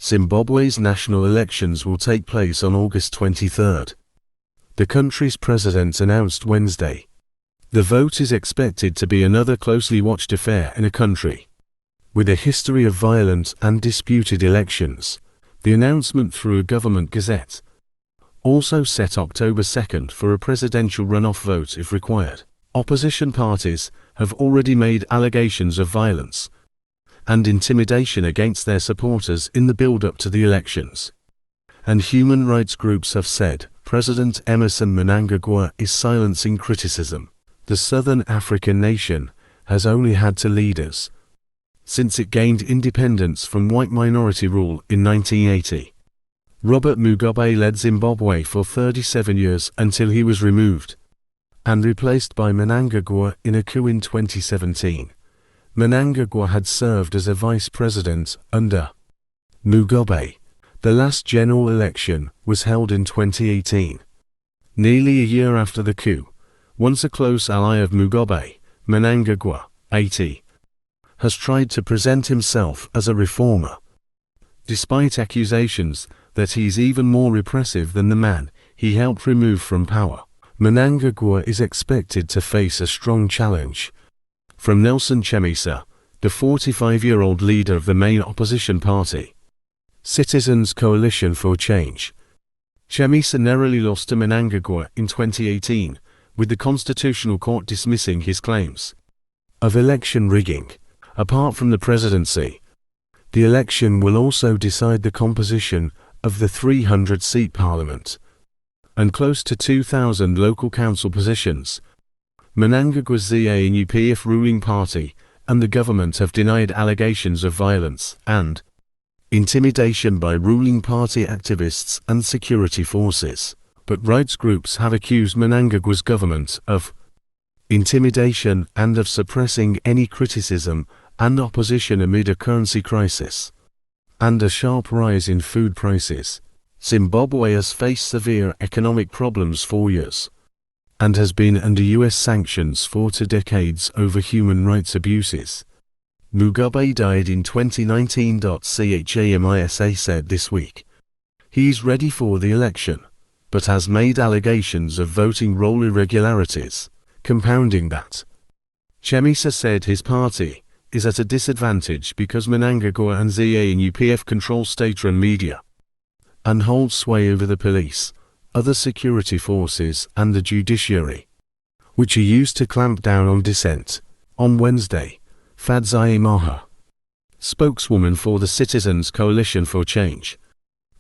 Zimbabwe's national elections will take place on August 23. The country's president announced Wednesday. The vote is expected to be another closely watched affair in a country with a history of violent and disputed elections. The announcement through a government gazette also set October 2 for a presidential runoff vote if required. Opposition parties have already made allegations of violence and intimidation against their supporters in the build-up to the elections. And human rights groups have said President Emmerson Mnangagwa is silencing criticism. The Southern African nation has only had two leaders since it gained independence from white minority rule in 1980. Robert Mugabe led Zimbabwe for 37 years until he was removed and replaced by Mnangagwa in a coup in 2017. Mnangagwa had served as a vice president under Mugabe. The last general election was held in 2018. Nearly a year after the coup, once a close ally of Mugabe, Mnangagwa, 80, has tried to present himself as a reformer, despite accusations that he's even more repressive than the man he helped remove from power. Mnangagwa is expected to face a strong challenge from Nelson Chamisa, the 45-year-old leader of the main opposition party, Citizens Coalition for Change. Chamisa narrowly lost to Mnangagwa in 2018, with the Constitutional Court dismissing his claims of election rigging. Apart from the presidency, the election will also decide the composition of the 300-seat parliament and close to 2,000 local council positions. Mnangagwa's ZANU-PF ruling party and the government have denied allegations of violence and intimidation by ruling party activists and security forces, but rights groups have accused Mnangagwa's government of intimidation and of suppressing any criticism and opposition amid a currency crisis and a sharp rise in food prices. Zimbabwe has faced severe economic problems for years and has been under US sanctions for 2 decades over human rights abuses. Mugabe died in 2019. Chamisa said this week he's ready for the election, but has made allegations of voting roll irregularities, compounding that. Chamisa said his party is at a disadvantage because Mnangagwa and ZANU-PF control state-run media and hold sway over the police, other security forces and the judiciary, which are used to clamp down on dissent. On Wednesday, Fadzai Maha, spokeswoman for the Citizens Coalition for Change,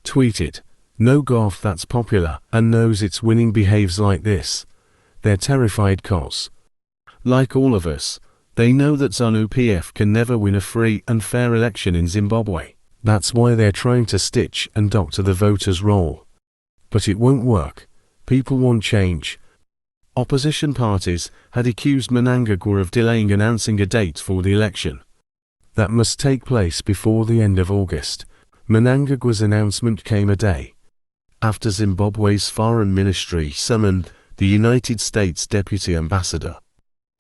tweeted, "No golf that's popular and knows it's winning behaves like this. They're terrified cause, like all of us, they know that ZANU-PF can never win a free and fair election in Zimbabwe. That's why they're trying to stitch and doctor the voters' roll. But it won't work. People want change." Opposition parties had accused Mnangagwa of delaying announcing a date for the election that must take place before the end of August. Mnangagwa's announcement came a day after Zimbabwe's foreign ministry summoned the United States Deputy Ambassador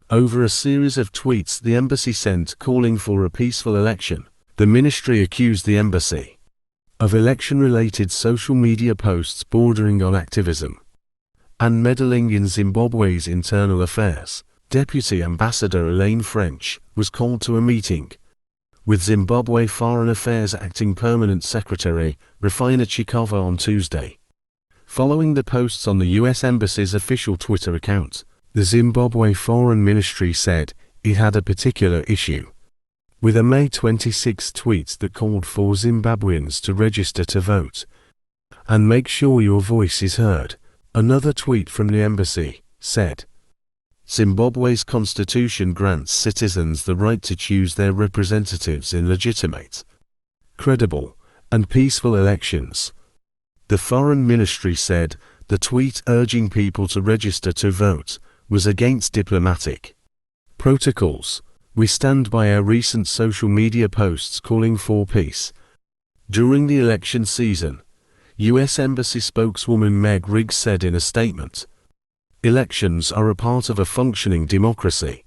over a series of tweets the embassy sent calling for a peaceful election. The ministry accused the embassy of election-related social media posts bordering on activism and meddling in Zimbabwe's internal affairs. Deputy Ambassador Elaine French was called to a meeting with Zimbabwe Foreign Affairs Acting Permanent Secretary Rufina Chikova on Tuesday. Following the posts on the U.S. Embassy's official Twitter account, the Zimbabwe Foreign Ministry said it had a particular issue with a May 26 tweet that called for Zimbabweans to register to vote and make sure your voice is heard. Another tweet from the embassy said, "Zimbabwe's constitution grants citizens the right to choose their representatives in legitimate, credible, and peaceful elections." The foreign ministry said the tweet urging people to register to vote was against diplomatic protocols. "We stand by our recent social media posts calling for peace during the election season," U.S. Embassy spokeswoman Meg Riggs said in a statement. "Elections are a part of a functioning democracy.